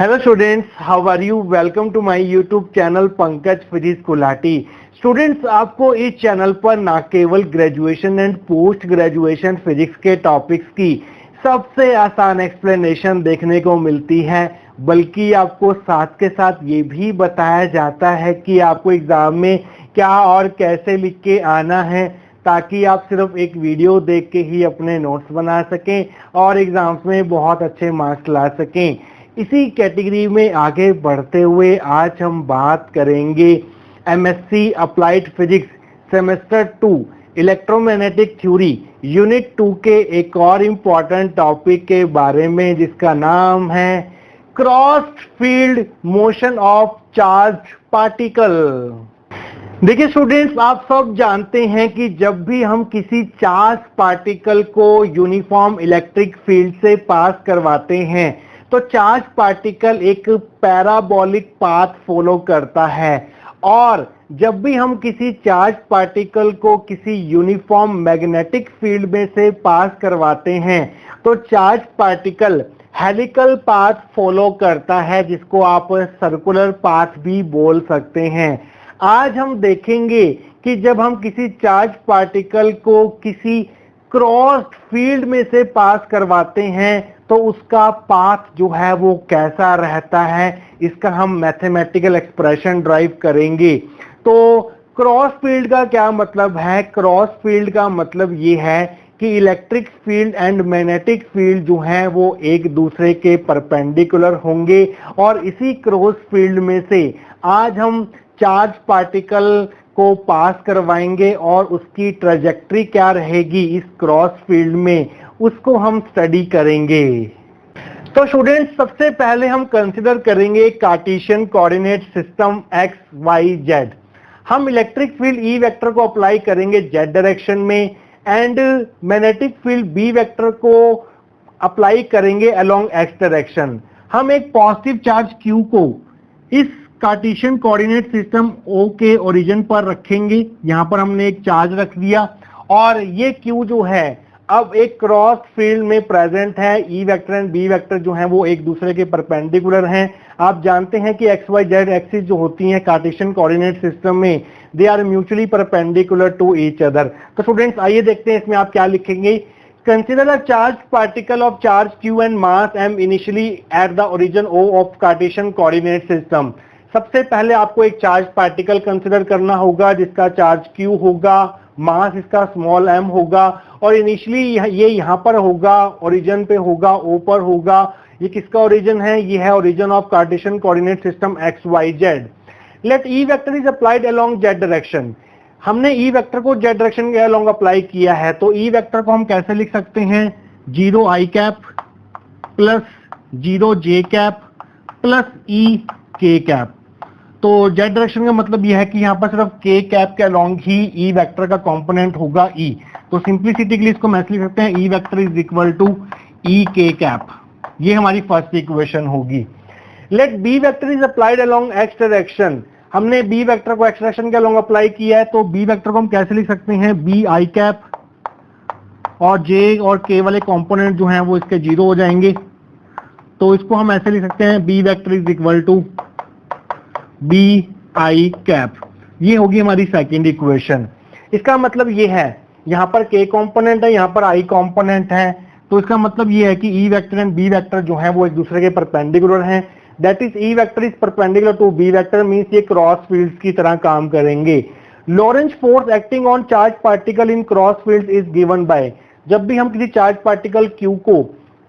Hello students, how are you? Welcome to my YouTube channel Pankaj physics Gulati. Students, आपको इस channel पर ना केवल graduation and post graduation physics के टॉपिक्स की सबसे आसान एक्सप्लेनेशन देखने को मिलती है, बल्कि आपको साथ के साथ ये भी बताया जाता है कि आपको एग्जाम में क्या और कैसे लिख के आना है, ताकि आप सिर्फ एक वीडियो देख के ही अपने नोट्स बना सकें और एग्जाम्स में बहुत अच्छे मार्क्स ला सकें। इसी कैटेगरी में आगे बढ़ते हुए आज हम बात करेंगे MSc applied physics semester 2 electromagnetic theory unit 2 के एक और इम्पॉर्टेंट टॉपिक के बारे में, जिसका नाम है cross field motion of charge particle. देखिए स्टूडेंट्स, आप सब जानते हैं कि जब भी हम किसी चार्ज पार्टिकल को यूनिफॉर्म इलेक्ट्रिक फील्ड से पास करवाते हैं तो चार्ज पार्टिकल एक पैराबोलिक पाथ फॉलो करता है, और जब भी हम किसी चार्ज पार्टिकल को किसी यूनिफॉर्म मैग्नेटिक फील्ड में से पास करवाते हैं तो charge particle helical path follow करता है, जिसको आप सर्कुलर पाथ भी बोल सकते हैं। आज हम देखेंगे कि जब हम किसी चार्ज पार्टिकल को किसी क्रॉस फील्ड में से पास करवाते हैं तो उसका पाथ जो है वो कैसा रहता है, इसका हम मैथमेटिकल एक्सप्रेशन ड्राइव करेंगे। तो क्रॉस फील्ड का क्या मतलब है? क्रॉस फील्ड का मतलब ये है कि electric field and magnetic field जो हैं वो एक दूसरे के परपेंडिकुलर होंगे, और इसी क्रॉस फील्ड में से आज हम चार्ज पार्टिकल को पास करवाएंगे और उसकी ट्रैजेक्टरी क्या रहेगी इस क्रॉस फील्ड में, उसको हम स्टडी करेंगे। तो स्टूडेंट्स, सबसे पहले हम कंसीडर करेंगे Cartesian coordinate system x y z. हम इलेक्ट्रिक फील्ड ई वेक्टर को अप्लाई करेंगे जेड डायरेक्शन में and magnetic field B vector को अप्लाई करेंगे अलोंग एक्स डायरेक्शन। हम एक पॉजिटिव चार्ज क्यू को इस कार्टेशियन कोऑर्डिनेट सिस्टम ओ के ओरिजिन पर रखेंगे। यहां पर हमने एक चार्ज रख दिया और ये क्यू जो है अब एक क्रॉस फील्ड में प्रेजेंट है। E vector and B vector जो हैं वो एक दूसरे के परपेंडिकुलर हैं। आप जानते हैं कि एक्स वाई जेड एक्सिस जो होती हैं कार्टेशियन कोऑर्डिनेट सिस्टम में, they are mutually perpendicular to each other. तो स्टूडेंट्स, आइए देखते हैं इसमें आप क्या लिखेंगे। Consider a charge particle of charge q and mass m initially at the origin o of Cartesian coordinate system. सबसे पहले आपको एक चार्ज पार्टिकल कंसीडर करना होगा जिसका चार्ज q होगा, मास इसका स्मॉल m होगा, और इनिशियली ये यहाँ पर होगा, ओरिजिन पे होगा, o पर होगा। ये किसका ओरिजिन है? ये है origin of Cartesian coordinate system x y z. Let E vector is applied along z direction. हमने ई वेक्टर को जेड डायरेक्शन के अलोंग अप्लाई किया है, तो ई वेक्टर को हम कैसे लिख सकते हैं? 0 i cap plus 0 j cap plus e k cap. तो जेड डायरेक्शन का मतलब यह है कि यहाँ पर सिर्फ k कैप के अलोंग ही ई वेक्टर का कंपोनेंट होगा e। तो सिंप्लिसिटी के लिए इसको मैच लिख सकते हैं, E vector is equal to E K cap. ये हमारी फर्स्ट इक्वेशन होगी। Let B vector is applied along x direction. हमने बी वेक्टर को एक्स डायरेक्शन के अलोंग अप्लाई किया है, तो बी वेक्टर को हम कैसे लिख सकते हैं? बी आई कैप और जे और के वाले कंपोनेंट जो हैं वो इसके 0 हो जाएंगे। तो इसको हम ऐसे लिख सकते हैं, B vector is equal to B i cap. ये होगी हमारी सेकेंड इक्वेशन। इसका मतलब ये है, यहाँ पर के कंपोनेंट है, यहाँ पर आई कंपोनेंट है, तो इसका मतलब ये है कि E vector and B vector जो है वो एक दूसरे के परपेंडिकुलर हैं। That is E vector is perpendicular to B vector, means ये क्रॉस फील्ड्स की तरह काम करेंगे। Lorentz force acting on charge particle in cross fields is given by. जब भी हम किसी चार्ज पार्टिकल क्यू को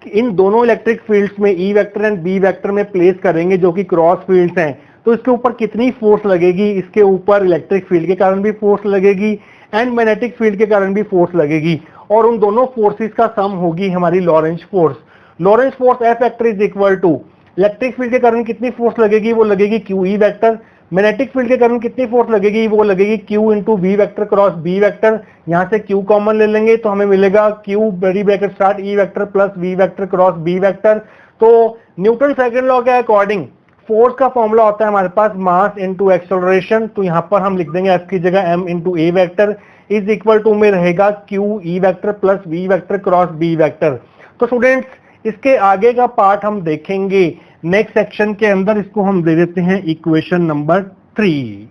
इन दोनों इलेक्ट्रिक फील्ड्स में E vector and B vector में प्लेस करेंगे जो कि क्रॉस फील्ड्स हैं, तो इसके ऊपर कितनी फोर्स लगेगी? इसके ऊपर इलेक्ट्रिक फील्ड के कारण भी फोर्स लगेगी एंड मैग्नेटिक फील्ड के कारण भी फोर्स लगेगी, और उन दोनों फोर्सेस का सम होगी हमारी Lorentz force. Lorentz force F vector is equal to electric field के कारण कितनी फोर्स लगेगी? वो लगेगी Q E vector. Magnetic field के कारण कितनी फोर्स लगेगी? वो लगेगी Q into B vector cross B vector. यहाँ से क्यू कॉमन ले लेंगे तो हमें मिलेगा क्यू बड़ी bracket start E vector plus B vector cross B vector. तो न्यूटन सेकंड लॉ के अकॉर्डिंग फोर्स का फॉर्मूला होता है हमारे पास मास इनटू एक्सेलरेशन। तो यहाँ पर हम लिख देंगे एफ की जगह m into A vector is equal to में रहेगा Q E vector plus B vector cross B vector. तो स्टूडेंट्स, इसके आगे का पार्ट हम देखेंगे नेक्स्ट सेक्शन के अंदर इसको हम दे देते हैं इक्वेशन नंबर 3।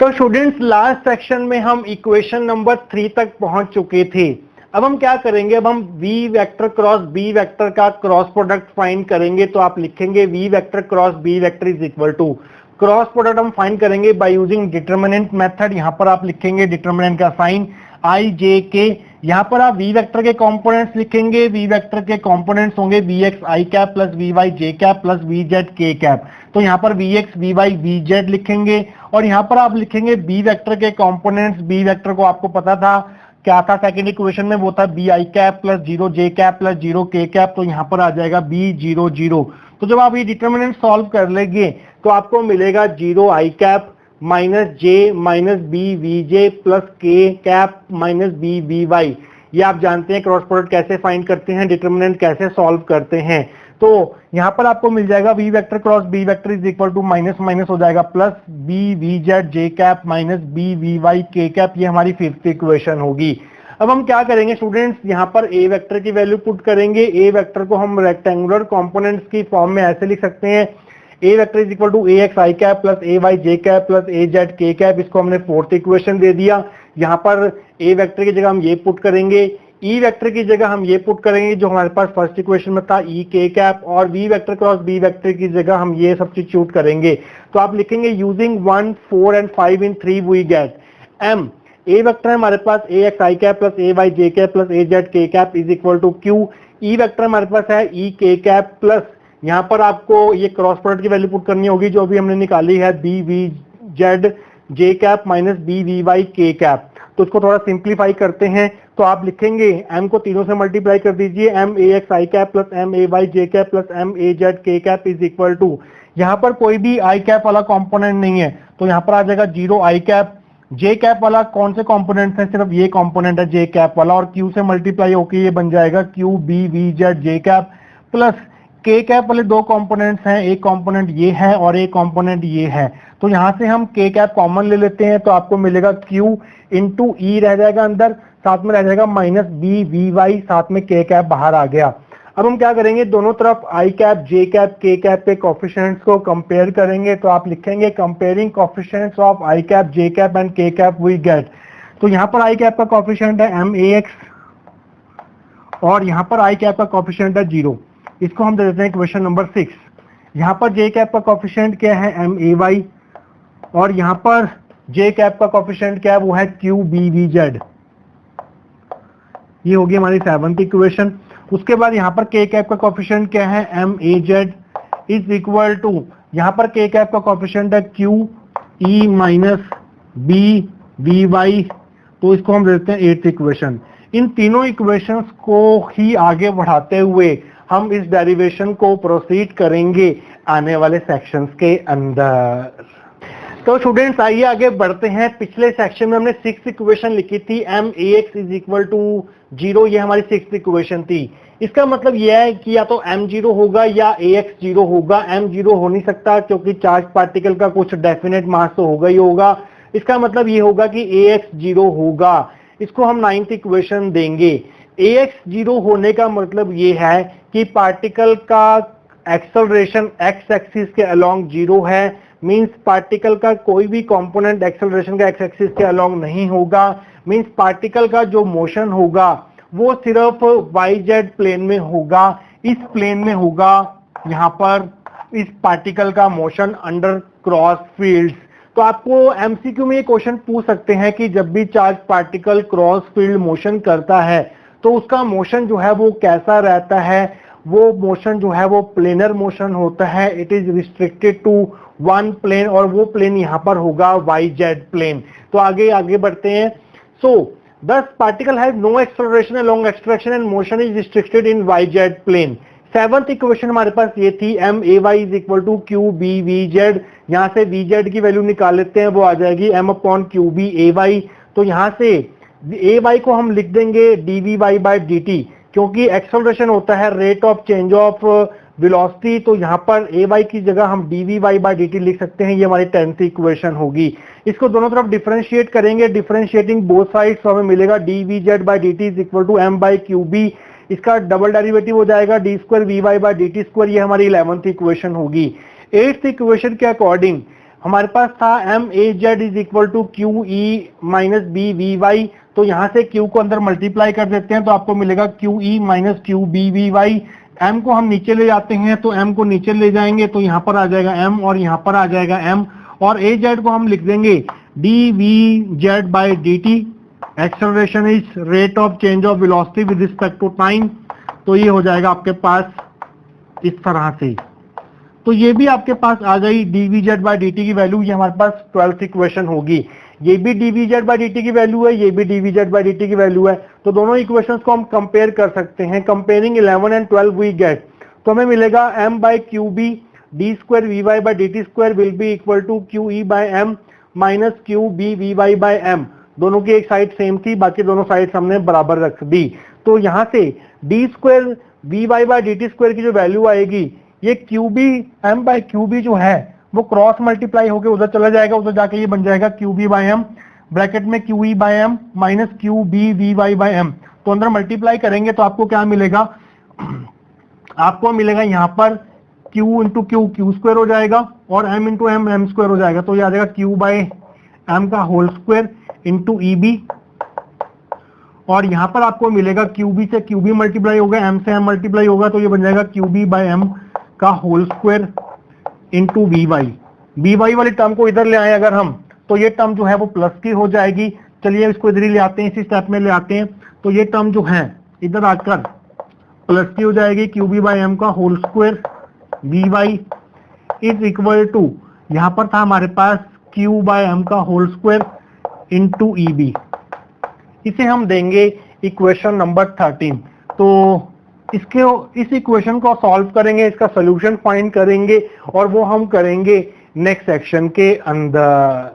तो स्टूडेंट्स लास्ट सेक्शन में हम इक्वेशन नंबर 3 तक पहुंच चुके थे। अब हम क्या करेंगे, अब हम v vector cross b vector का क्रॉस प्रोडक्ट फाइंड करेंगे। तो आप लिखेंगे v vector cross b vector is equal to, cross product हम फाइंड करेंगे बाय यूजिंग डिटरमिनेंट मेथड। यहां पर आप लिखेंगे डिटरमिनेंट का साइन i j k, यहां पर आप v वेक्टर के कंपोनेंट्स लिखेंगे। v वेक्टर के कंपोनेंट्स होंगे vx i cap plus vy j cap plus vz k cap. तो यहां पर vx vy vz लिखेंगे और यहां पर आप लिखेंगे b वेक्टर के कंपोनेंट्स। b वेक्टर को आपको पता था क्या था सेकंड इक्वेशन में, वो था b i cap plus 0 j cap plus 0 k cap. तो यहां पर आ जाएगा b 0 0। तो जब आप ये डिटरमिनेंट सॉल्व कर लेंगे तो आपको मिलेगा 0 i cap minus J minus B V J plus K cap minus B V Y. ये आप जानते हैं क्रॉस प्रोडक्ट कैसे फाइंड करते हैं, डिटरमिनेंट कैसे सॉल्व करते हैं। तो यहां पर आपको मिल जाएगा V vector cross B vector is equal to minus minus हो जाएगा plus B V Z J cap minus B V Y K cap. ये हमारी फिफ्थ इक्वेशन होगी। अब हम क्या करेंगे स्टूडेंट्स, यहाँ पर ए वेक्टर की वैल्यू पुट करेंगे। ए वेक्टर को हम रेक्टेंगुलर कंपोनेंट्स की फॉर्म में ऐसे लिख सकते हैं, A vector is equal to A X I cap plus A Y J cap plus A Z K cap. इसको हमने फोर्थ इक्वेशन दे दिया। यहाँ पर ए वेक्टर की जगह हम ये पुट करेंगे, ई वेक्टर की जगह हम ये पुट करेंगे जो हमारे पास फर्स्ट इक्वेशन में था ई के कैप, और V vector cross B vector की जगह हम ये सब्स्टिट्यूट करेंगे। तो आप लिखेंगे using 1 4 and 5 in 3 we get M. A vector है हमारे पास A X I cap plus A Y J cap plus A Z K cap is equal to Q. E vector हमारे पास है ई के कैप प्लस, यहाँ पर आपको ये क्रॉस प्रोडक्ट की वैल्यू पुट करनी होगी जो अभी हमने निकाली है, B V Z J cap minus B V Y K cap. तो इसको थोड़ा सिंप्लीफाई करते हैं। तो आप लिखेंगे m को तीनों से मल्टीप्लाई कर दीजिए, m A X I cap plus m A Y J cap plus m A Z K cap is equal to, यहाँ पर कोई भी आई कैप वाला कंपोनेंट नहीं है तो यहाँ पर आ जाएगा 0 आई कैप। जे कैप वाला कौन से कंपोनेंट है, सिर्फ ये कंपोनेंट है जे कैप वाला, और q से मल्टीप्लाई होकर ये बन जाएगा q B V Z J cap plus K cap वाले दो कंपोनेंट्स हैं, एक कंपोनेंट ये है और एक कंपोनेंट ये है। तो यहां से हम के कैप कॉमन ले लेते हैं तो आपको मिलेगा q इंटू ई रह जाएगा अंदर, साथ में रह जाएगा माइनस बी वी वाई, साथ में के कैप बाहर आ गया। अब हम क्या करेंगे, दोनों तरफ आई कैप जे कैप के कैप के कोफिशिएंट्स को कंपेयर करेंगे। तो आप लिखेंगे comparing coefficients of I cap J cap and के कैप वी गेट। तो यहाँ पर आई कैप का कोफिशिएंट है एम ए एक्स और यहाँ पर आई कैप का कोफिशिएंट है 0। इसको हम दे देते हैं इक्वेशन नंबर 6। यहाँ पर जे कैप का कोफिशिएंट क्या है, एम ए वाई, और यहाँ पर जे कैप का कोफिशिएंट क्या है, वो है क्यू बी वी जेड। ये होगी हमारी 7th इक्वेशन। उसके बाद यहाँ पर के कैप का कोफिशिएंट क्या है, M A Z is equal to, यहाँ पर के कैप का कोफिशिएंट है Q E minus B V Y. तो इसको हम देते हैं 8th इक्वेशन। इन तीनों इक्वेशंस को ही आगे बढ़ाते हुए हम इस डेरिवेशन को प्रोसीड करेंगे आने वाले सेक्शंस के अंदर। तो स्टूडेंट्स आइए आगे बढ़ते हैं। पिछले सेक्शन में हमने 6th इक्वेशन लिखी थी, M A X is equal to 0। ये हमारी 6th इक्वेशन थी। इसका मतलब यह है कि या तो m 0 होगा या ax 0 होगा। m 0 हो नहीं सकता क्योंकि चार्ज पार्टिकल का कुछ डेफिनेट मास तो होगा ही होगा। इसका मतलब ये होगा कि ax 0 होगा। इसको हम 9th इक्वेशन देंगे। ax 0 होने का मतलब ये है कि पार्टिकल का एक्सेलरेशन x एक्सिस के अलोंग 0 है, मींस पार्टिकल का कोई भी कंपोनेंट एक्सेलरेशन का x एक्सिस के अलोंग नहीं होगा। मींस पार्टिकल का जो मोशन होगा वो सिर्फ yz प्लेन में होगा, इस प्लेन में होगा। यहाँ पर इस पार्टिकल का मोशन अंडर क्रॉस फील्ड्स। तो आपको एमसीक्यू में ये क्वेश्चन पूछ सकते हैं कि जब भी charge particle cross field motion करता है तो उसका मोशन जो है वो कैसा रहता है। वो मोशन जो है वो प्लेनर मोशन होता है। It is restricted to one plane, और वो प्लेन यहाँ पर होगा yz प्लेन। तो आगे बढ़ते हैं। सो thus particle has no acceleration along x direction and motion is restricted in yz plane। 7th equation हमारे पास ये थी, M A Y is equal to Q B V Z. यहाँ से वी जेड की वैल्यू निकाल लेते हैं, वो आ जाएगी M upon Q B A Y. तो यहाँ से ए वाई को हम लिख देंगे D V Y by D T, क्योंकि एक्सेलरेशन होता है rate of change of velocity. तो यहाँ पर ए वाई की जगह हम D V Y by D T लिख सकते हैं। ये हमारी 10th इक्वेशन होगी। इसको दोनों तरफ डिफरेंशिएट करेंगे, डिफरेंशिएटिंग बोथ साइड्स, तो हमें मिलेगा D V Z by D T is equal to M by Q B. इसका डबल डेरिवेटिव हो जाएगा D square V Y by D T square, ये हमारी 11th इक्वेशन होगी। 8th इक्वेशन के अकॉर्डिंग हमारे पास था M A Z is equal to Q E minus B V Y, तो यहां से क्यू को अंदर मल्टीप्लाई कर देते हैं तो आपको मिलेगा Q E minus Q B V Y. M को हम नीचे ले जाते हैं तो एम को नीचे ले जाएंगे तो यहाँ पर आ जाएगा एम और यहाँ पर आ जाएगा एम, और ए जेड को हम लिख देंगे D V Z by D T, acceleration is rate of change of velocity with respect to time, तो ये हो जाएगा आपके पास इस तरह से। तो ये भी आपके पास आ गई D V Z by D T की वैल्यू, ये हमारे पास 12th इक्वेशन होगी। ये भी D V Z by D T की वैल्यू है, ये भी D V Z by D T की वैल्यू है, तो दोनों इक्वेशंस को हम कंपेयर कर सकते हैं। कंपेयरिंग 11 एंड 12 वी गेट, तो हमें मिलेगा m by Q B D square V Y by D T square will be equal to Q E by M minus Q B V Y by M. दोनों की एक side same थी, बाकी दोनों side हमने बराबर रख दी। तो यहाँ से D square V Y by D T square की जो वैल्यू आएगी, ये Q B M by Q B जो है वो क्रॉस मल्टीप्लाई होकर उधर चला जाएगा, उधर जाके ये बन जाएगा Q B by M, bracket में Q E by M minus Q B V Y by M. तो अंदर मल्टीप्लाई करेंगे तो आपको क्या मिलेगा, आपको मिलेगा यहाँ पर Q into Q Q square हो जाएगा और M into M M square हो जाएगा, तो ये आ जाएगा क्यू बाई एम का whole square into E B, और यहाँ पर आपको मिलेगा क्यू बी से क्यू बी मल्टीप्लाई होगा, एम से एम मल्टीप्लाई होगा, तो ये बन जाएगा क्यू बी बाई एम का whole square into V Y. V Y वाली टर्म को इधर ले आए अगर हम, तो ये टर्म जो है वो प्लस की हो जाएगी। चलिए इसको इधर ही ले आते हैं, इसी स्टेप में ले आते हैं, तो ये टर्म जो है इधर आकर प्लस की हो जाएगी, क्यू बी बाई एम का whole square V Y is equal to, यहाँ पर था हमारे पास क्यू बाई एम का whole square into E B. इसे हम देंगे इक्वेशन नंबर 13। तो इस इक्वेशन को सॉल्व करेंगे, इसका सोल्यूशन फाइंड करेंगे, और वो हम करेंगे नेक्स्ट सेक्शन के अंदर।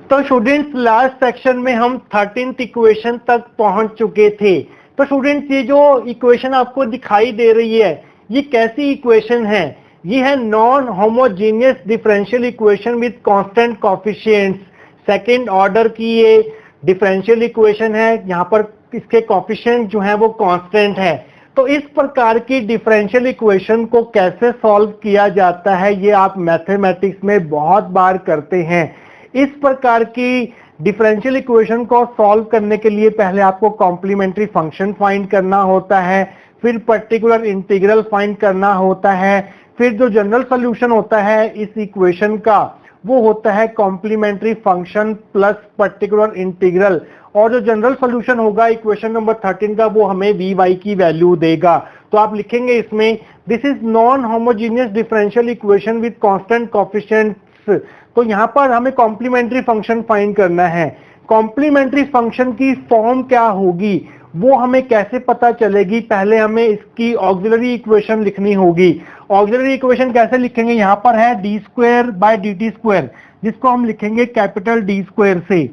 तो स्टूडेंट्स लास्ट सेक्शन में हम 13th इक्वेशन तक पहुंच चुके थे। तो स्टूडेंट्स ये जो इक्वेशन आपको दिखाई दे रही है, ये कैसी इक्वेशन है? ये है non homogeneous differential equation with constant coefficients. Second order की ये डिफरेंशियल इक्वेशन है, यहाँ पर इसके कोएफिशिएंट जो है वो कांस्टेंट है। तो इस प्रकार की डिफरेंशियल इक्वेशन को कैसे सॉल्व किया जाता है, ये आप मैथमेटिक्स में बहुत बार करते हैं। इस प्रकार की डिफरेंशियल इक्वेशन को सॉल्व करने के लिए पहले आपको कॉम्प्लीमेंट्री फंक्शन फाइंड करना होता है, फिर पर्टिकुलर इंटीग्रल फाइंड करना होता है, फिर जो जनरल सॉल्यूशन होता है इस इक्वेशन का वो होता है complementary function plus particular integral, और जो जनरल सॉल्यूशन होगा इक्वेशन नंबर 13 का वो हमें वी वाई की वैल्यू देगा। तो आप लिखेंगे इसमें this is non homogeneous differential equation with constant coefficients. तो यहाँ पर हमें कॉम्प्लीमेंट्री फंक्शन फाइंड करना है। कॉम्प्लीमेंट्री फंक्शन की फॉर्म क्या होगी वो हमें कैसे पता चलेगी? पहले हमें इसकी ऑक्सिलरी इक्वेशन लिखनी होगी। ऑक्सिलरी इक्वेशन कैसे लिखेंगे? यहाँ पर है D square by D T square, जिसको हम लिखेंगे कैपिटल डी स्क्वायर से,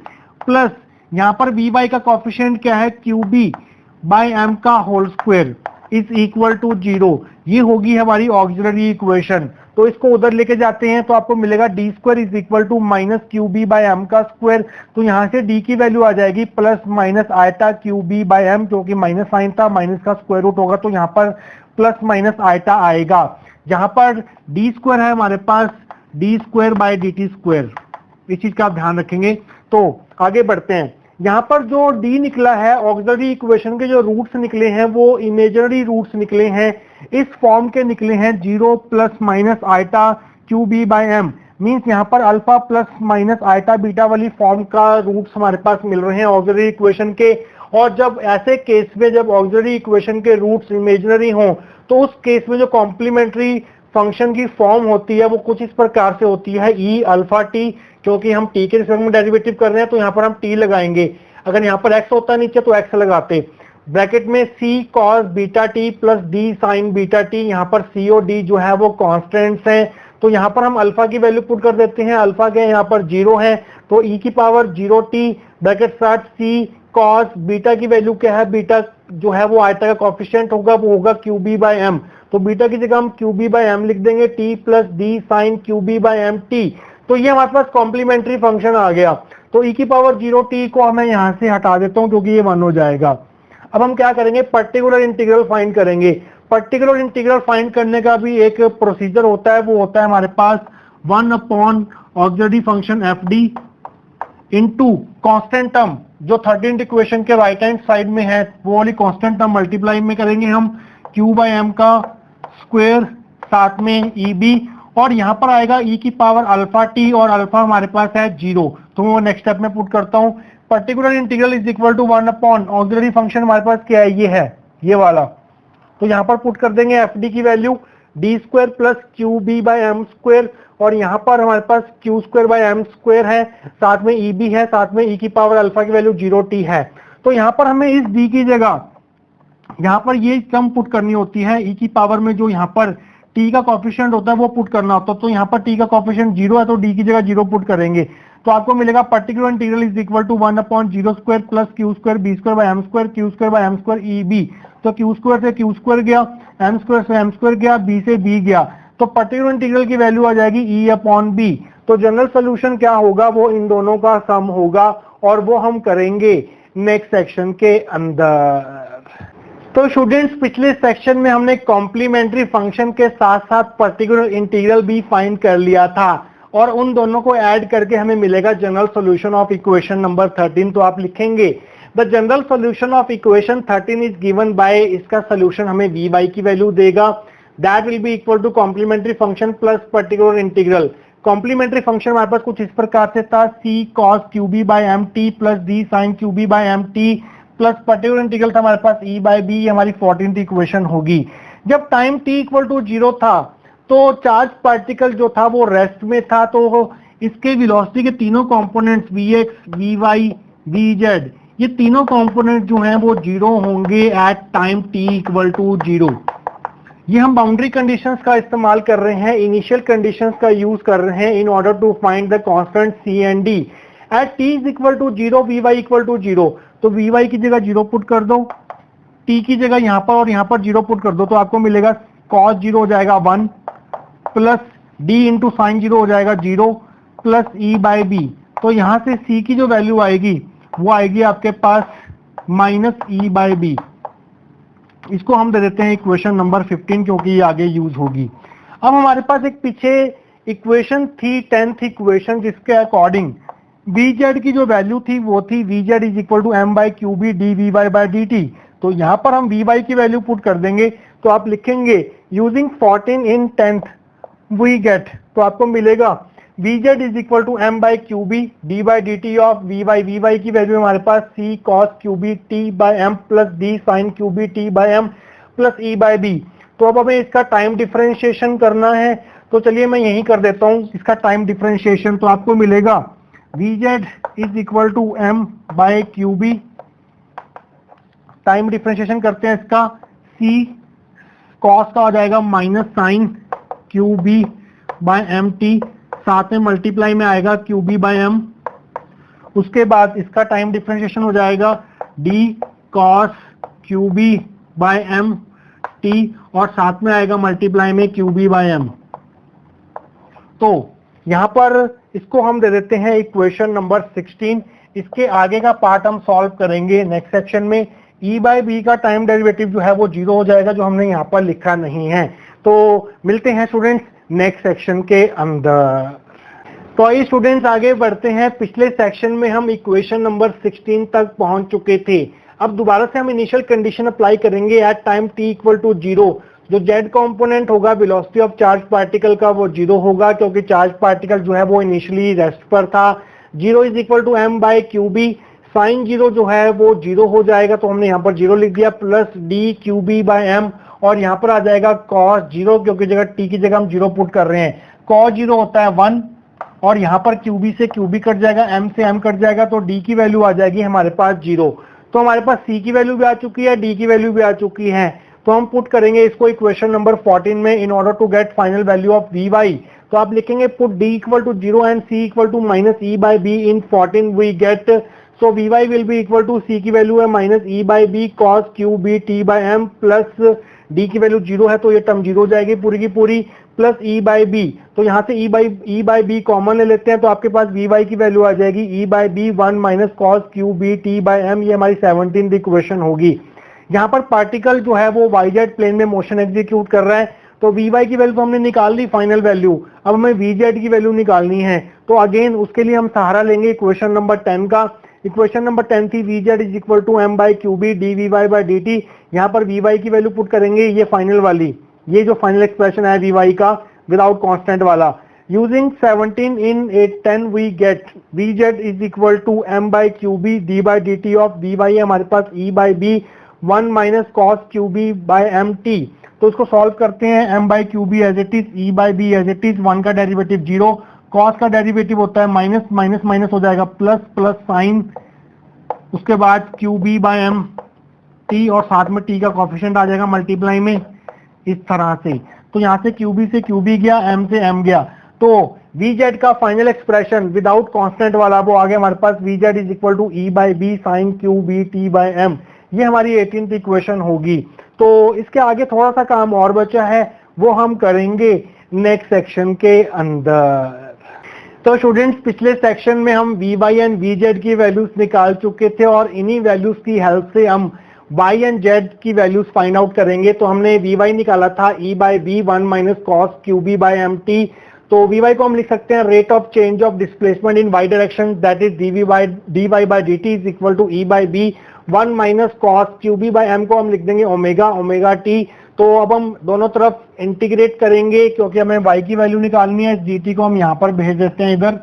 प्लस यहाँ पर वी वाई का कोएफिशिएंट क्या है, क्यू बी बाय एम का whole square is equal to 0। ये होगी हमारी ऑक्सिलरी इक्वेशन। तो इसको उधर लेके जाते हैं तो आपको मिलेगा D square is equal to minus Q B by M का स्क्वायर। तो यहाँ से डी की वैल्यू आ जाएगी plus minus iota Q B by M, क्योंकि माइनस साइन था, माइनस का स्क्वायर रूट होगा तो यहाँ पर प्लस माइनस आयटा आएगा। यहाँ पर डी स्क्वायर है हमारे पास D square by D T square, इस चीज का आप ध्यान रखेंगे। तो आगे बढ़ते हैं। यहाँ पर जो डी निकला है, ऑक्सिलरी इक्वेशन के जो रूट्स निकले हैं वो इमेजिनरी रूट्स निकले हैं, इस फॉर्म के निकले हैं 0 plus minus iota Q B by M, means यहाँ पर alpha plus minus iota beta वाली फॉर्म का रूट्स हमारे पास मिल रहे हैं ऑक्सिलरी इक्वेशन के। और जब ऐसे केस में जब ऑक्सिलरी इक्वेशन के रूट्स इमेजिनरी हों तो उस केस में जो कॉम्प्लीमेंट्री फंक्शन की फॉर्म होती है वो कुछ इस प्रकार से होती है, ई अल्फा टी, क्योंकि हम टी के रिस्पेक्ट में डेरिवेटिव कर रहे हैं तो यहाँ पर हम टी लगाएंगे। अगर यहाँ पर एक्स होता नीचे तो एक्स लगाते, ब्रैकेट में C cos beta T plus D sine beta T. यहाँ पर सी और डी जो है वो कॉन्स्टेंट्स हैं, तो यहाँ पर हम अल्फा की वैल्यू पुट कर देते हैं। अल्फा के यहाँ पर 0 है तो ई की पावर 0 टी ब्रैकेट साथ सी कॉस बीटा की वैल्यू क्या है, बीटा जो है वो आयता का कोएफिशिएंट होगा, वो होगा क्यू बी बाय एम। तो बीटा की जगह हम क्यू बी बाय एम लिख देंगे, T plus D sine Q B by M T. तो ये हमारे पास कॉम्प्लीमेंट्री फंक्शन आ गया। तो ई की पावर 0 टी को मैं यहाँ से हटा देता हूँ क्योंकि ये 1 हो जाएगा। अब हम क्या करेंगे, पर्टिकुलर इंटीग्रल फाइंड करेंगे। पर्टिकुलर इंटीग्रल फाइंड करने का भी एक प्रोसीजर होता है, वो होता है हमारे पास 1 upon auxiliary function F D into constant term जो 13th इक्वेशन के राइट हैंड साइड में है, वो वाली कॉन्स्टेंट टर्म मल्टीप्लाई में करेंगे हम क्यू बाई एम का स्क्वायर साथ में ई बी, और यहाँ पर आएगा ई की पावर अल्फा टी, और अल्फा हमारे पास है 0, तो मैं नेक्स्ट स्टेप में पुट करता हूँ। Particular integral is equal to 1 upon auxiliary function हमारे पास क्या है, ये है, ये वाला, तो यहाँ पर पुट कर देंगे एफ डी की value D square plus Q B by M square, और यहाँ पर हमारे पास Q square by M square है, साथ में ई बी है, साथ में ई की पावर अल्फा की वैल्यू 0t है। तो यहाँ पर हमें इस डी की जगह यहाँ पर ये टर्म पुट करनी होती है, ई की पावर में जो यहाँ पर टी का कॉफिशिएंट होता है वो पुट करना होता है, तो यहाँ पर टी का कॉफिशिएंट 0 है तो डी की जगह 0 पुट करेंगे, तो आपको मिलेगा particular integral is equal to 1 upon 0 square plus Q square B square by M square, Q square by M square E B, तो क्यू स्क्वायर से क्यू स्क्वायर गया, एम स्क्वायर से एम स्क्वायर गया, B से B गया, तो particular integral की value आ जाएगी ई अपॉन बी। तो जनरल सोल्यूशन क्या होगा, वो इन दोनों का सम होगा, और वो हम करेंगे नेक्स्ट सेक्शन के अंदर। तो स्टूडेंट्स, पिछले सेक्शन में हमने कॉम्प्लीमेंट्री फंक्शन के साथ साथ पर्टिकुलर इंटीग्रल भी फाइंड कर लिया था, और उन दोनों को ऐड करके हमें मिलेगा general solution of equation number 13। तो आप लिखेंगे the general solution of equation 13 is given by, इसका सॉल्यूशन हमें वी वाई की वैल्यू देगा, that will be equal to complementary function plus particular integral. Complementary function हमारे पास कुछ इस प्रकार से था, C cos Q B by M T plus D sine Q B by M T, plus particular integral था हमारे पास ई बाई बी, हमारी 14th इक्वेशन होगी। जब टाइम t इक्वल टू 0 था तो चार्ज पार्टिकल जो था वो रेस्ट में था, तो इसके वेलोसिटी के तीनों कंपोनेंट्स vx, vy, vz, ये तीनों कंपोनेंट जो हैं वो 0 होंगे at time t equal to 0। ये हम बाउंड्री कंडीशंस का इस्तेमाल कर रहे हैं, इनिशियल कंडीशंस का यूज कर रहे हैं in order to find the constant c and d। At t is equal to 0, vy equal to 0, तो vy की जगह 0 पुट कर दो, t की जगह यहाँ पर और यहाँ पर 0 पुट कर दो, तो आपको मिलेगा cos 0 हो जाएगा 1 प्लस d इंटू साइन 0 हो जाएगा 0 प्लस e बाई बी। तो यहाँ से c की जो वैल्यू आएगी वो आएगी आपके पास माइनस e बाई बी। इसको हम दे देते हैं इक्वेशन नंबर 15 क्योंकि ये आगे यूज होगी। अब हमारे पास एक पीछे इक्वेशन थी 10th इक्वेशन, जिसके अकॉर्डिंग Vz की जो वैल्यू थी वो थी Vz is equal to M by Q B D V Y by D T. तो यहाँ पर हम Vy की वैल्यू पुट कर देंगे, तो आप लिखेंगे using 14 in 10th we get, तो आपको मिलेगा Vz is equal to M by Q B D by D T of Vy की वैल्यू हमारे पास c cos Q B T by M plus d sine Q B T by M plus e by B. तो अब हमें इसका time differentiation करना है, तो चलिए मैं यही कर देता हूँ इसका टाइम डिफरेंशिएशन। तो आपको मिलेगा Vz is equal to M by Q B, time differentiation करते हैं इसका, c cos का आ जाएगा minus sine Q B by M T, साथ में मल्टीप्लाई में आएगा क्यू बी बाई एम, उसके बाद इसका टाइम डिफरेंशिएशन हो जाएगा D cos Q B by M T, और साथ में आएगा मल्टीप्लाई में क्यू बी बाई एम। तो यहाँ पर इसको हम दे देते हैं इक्वेशन नंबर 16। इसके आगे का पार्ट हम सॉल्व करेंगे नेक्स्ट सेक्शन में। e बाई बी का टाइम डेरिवेटिव जो है वो 0 हो जाएगा, जो हमने यहाँ पर लिखा नहीं है। तो मिलते हैं स्टूडेंट्स नेक्स्ट सेक्शन के अंदर। तो आइए स्टूडेंट्स आगे बढ़ते हैं। पिछले सेक्शन में हम इक्वेशन नंबर 16 तक पहुंच चुके थे। अब दोबारा से हम इनिशियल कंडीशन अप्लाई करेंगे at time t equal to 0। जो z कंपोनेंट होगा वेलोसिटी ऑफ चार्ज पार्टिकल का वो 0 होगा, क्योंकि चार्ज पार्टिकल जो है वो इनिशियली रेस्ट पर था। 0 is equal to M by Q B, sine 0 जो है वो 0 हो जाएगा, तो हमने यहाँ पर 0 लिख दिया, plus D Q B by M, और यहाँ पर आ जाएगा cos 0, क्योंकि जगह t की जगह हम 0 पुट कर रहे हैं। cos 0 होता है 1, और यहाँ पर QB से QB कट जाएगा, M से M कट जाएगा, तो D की वैल्यू आ जाएगी हमारे पास 0। तो हमारे पास C की वैल्यू भी आ चुकी है, D की वैल्यू भी आ चुकी है। तो हम पुट करेंगे इसको इक्वेशन नंबर 14 में in order to get final value of Vy। तो आप लिखेंगे put D equal to 0 and C equal to minus E by B in 14 we get, so Vy will be equal to C की value है minus E by B cos Q B T by M, plus D की value 0 है तो ये term 0 हो जाएगी पूरी की पूरी, प्लस E बाई बी। तो यहाँ से E बाई बी कॉमन ले लेते हैं, तो आपके पास Vy की वैल्यू आ जाएगी E by B 1 minus cos Q B T by M, ये हमारी 17th इक्वेशन होगी। यहाँ पर पार्टिकल जो है वो YZ प्लेन में मोशन एग्जीक्यूट कर रहा है, तो Vy की वैल्यू तो हमने निकाल ली फाइनल वैल्यू, अब हमें Vz की वैल्यू निकालनी है। तो अगेन उसके लिए हम सहारा लेंगे इक्वेशन नंबर 10 का। इक्वेशन नंबर 10 थी Vz is equal to m by Q B dVy by dt। यहाँ पर Vy की वैल्यू पुट करेंगे, ये फाइनल वाली, ये जो फाइनल एक्सप्रेशन है Vy का विदाउट कांस्टेंट वाला। Using 17 in 810 we get Vz is equal to m by qb d by dt of Vy है हमारे पास e by b 1 minus cos qb by mt। तो इसको सॉल्व करते हैं, m by qb as it is, e by b as it is, 1 का derivative 0, cos का derivative होता है माइनस माइनस माइनस हो जाएगा प्लस प्लस साइन, उसके बाद qb by m t और साथ में t का कोफिशिएंट आ जाएगा मल्टीप्लाई में इस तरह से। तो यहाँ से qb से qb गया, m से m गया, तो Vz का फाइनल एक्सप्रेशन विदाउट कांस्टेंट वाला वो आ गया हमारे पास Vz is equal to e by B sine Q B T by M. ये हमारी 18th इक्वेशन होगी। तो इसके आगे थोड़ा सा काम और बचा है, वो हम करेंगे नेक्स्ट सेक्शन के अंदर। तो स्टूडेंट्स पिछले सेक्शन में हम Vy एंड Vz की वैल्यूज निकाल चुके थे और इन्हीं वैल्यूज की हेल्प से हम y एंड z की वैल्यूज फाइंड आउट करेंगे। तो हमने Vy निकाला था e by B 1 minus cos Q B by M T. तो Vy को हम लिख सकते हैं rate of change of displacement in y direction, that is dy by dt is equal to e by B 1 minus cos Q B by m को हम लिख देंगे ओमेगा ओमेगा टी। तो अब हम दोनों तरफ इंटीग्रेट करेंगे क्योंकि हमें y की वैल्यू निकालनी है, dt को हम यहाँ पर भेज देते हैं इधर।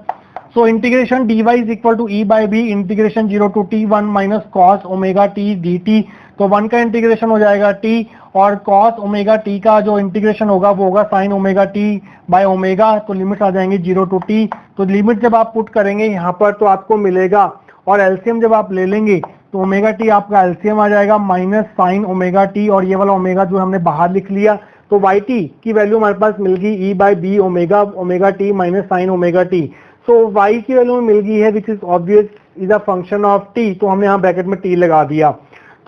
So integration dy is equal to e by B integration 0 to t 1 minus cos omega t dt। तो 1 का इंटीग्रेशन हो जाएगा t और cos ओमेगा t का जो इंटीग्रेशन होगा वो होगा sin omega t by omega. तो लिमिट आ जाएंगे 0 टू t। तो लिमिट जब आप पुट करेंगे यहाँ पर तो आपको मिलेगा, और एलसीएम जब आप ले लेंगे तो ओमेगा टी आपका एलसीएम आ जाएगा माइनस साइन ओमेगा टी, और ये वाला ओमेगा जो हमने बाहर लिख लिया। तो वाई टी की वैल्यू हमारे पास मिल गई e by B omega omega t minus sine omega t. So y की वैल्यू मिल गई है which is obvious is a function of t, तो हमने यहाँ ब्रैकेट में टी लगा दिया।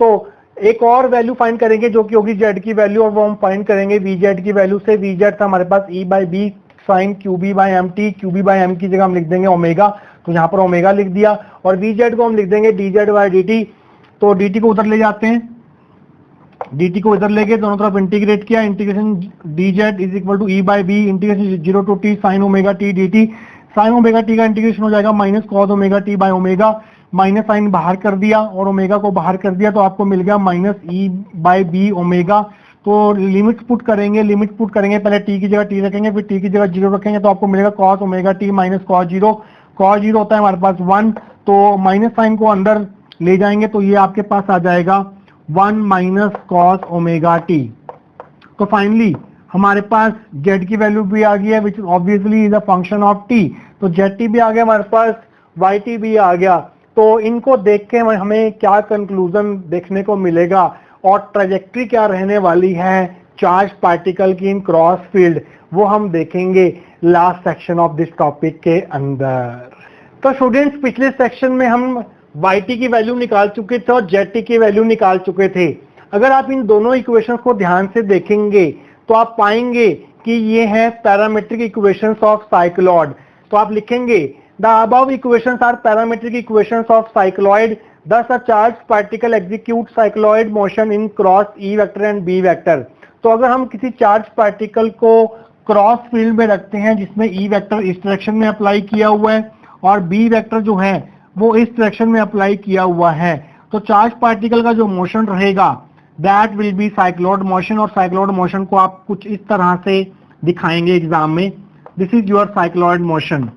तो एक और वैल्यू फाइंड करेंगे जो कि होगी z की वैल्यू, और वो हम फाइंड करेंगे Vz की वैल्यू से। Vz था हमारे पास e by B sine Q B by M t, q B by m की जगह हम लिख देंगे ओमेगा, तो यहाँ पर ओमेगा लिख दिया, और Vz को हम लिख देंगे dz बाई dt। तो dt को उधर ले जाते हैं, dt को इधर लेके दोनों तरफ इंटीग्रेट किया, integration dz is equal to e by B integration 0 to t sine omega t dt। Sine omega t का इंटीग्रेशन हो जाएगा minus cos omega t by omega, minus sine बाहर कर दिया और ओमेगा को बाहर कर दिया, तो आपको मिल गया minus e by B omega. तो लिमिट पुट करेंगे पहले t की जगह t रखेंगे, फिर t की जगह 0 रखेंगे, तो आपको मिलेगा cos omega t minus cos 0। Cos 0 होता है हमारे पास 1, तो माइनस साइन को अंदर ले जाएंगे तो ये आपके पास आ जाएगा 1 माइनस कॉस ओमेगा टी। तो फाइनली हमारे पास z की वैल्यू भी आ गई है which obviously is a function of t। तो zt भी आ गया हमारे पास, yt भी आ गया। तो इनको देख के हमें क्या कंक्लूजन देखने को मिलेगा और ट्रेजेक्ट्री क्या रहने वाली है चार्ज पार्टिकल की इन क्रॉस फील्ड, वो हम देखेंगे last section of this topic के अंदर। तो स्टूडेंट्स पिछले सेक्शन में हम yt की वैल्यू निकाल चुके थे और zt की वैल्यू निकाल चुके थे। अगर आप इन दोनों इक्वेशंस को ध्यान से देखेंगे तो आप पाएंगे कि ये है पैरामीट्रिक इक्वेशंस ऑफ साइक्लॉयड। तो आप लिखेंगे the above equations are parametric equations of cycloid, thus a charged particle executes cycloid motion in cross E vector and B vector। तो अगर हम किसी चार्ज पार्टिकल को क्रॉस फील्ड में रखते हैं जिसमें E वेक्टर इस डायरेक्शन में अप्लाई किया हुआ है और B वेक्टर जो है वो इस डायरेक्शन में अप्लाई किया हुआ है, तो चार्ज पार्टिकल का जो मोशन रहेगा that will B cycloid motion. और साइक्लॉयड मोशन को आप कुछ इस तरह से दिखाएंगे एग्जाम में, this is your cycloid motion.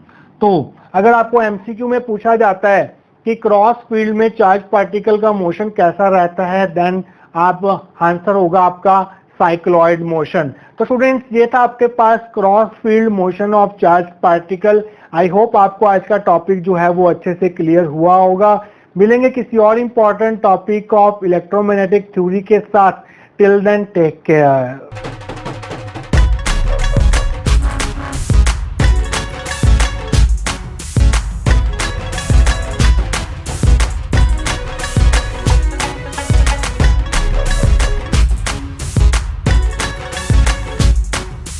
तो अगर आपको एमसीक्यू में पूछा जाता है कि क्रॉस फील्ड में चार्ज पार्टिकल का मोशन कैसा रहता है, देन आप आंसर होगा आपका साइक्लॉयड मोशन। तो स्टूडेंट्स ये था आपके पास cross field motion of charge particle. I hope आपको आज का टॉपिक जो है वो अच्छे से क्लियर हुआ होगा। मिलेंगे किसी और important topic of electromagnetic theory के साथ। Till then take care.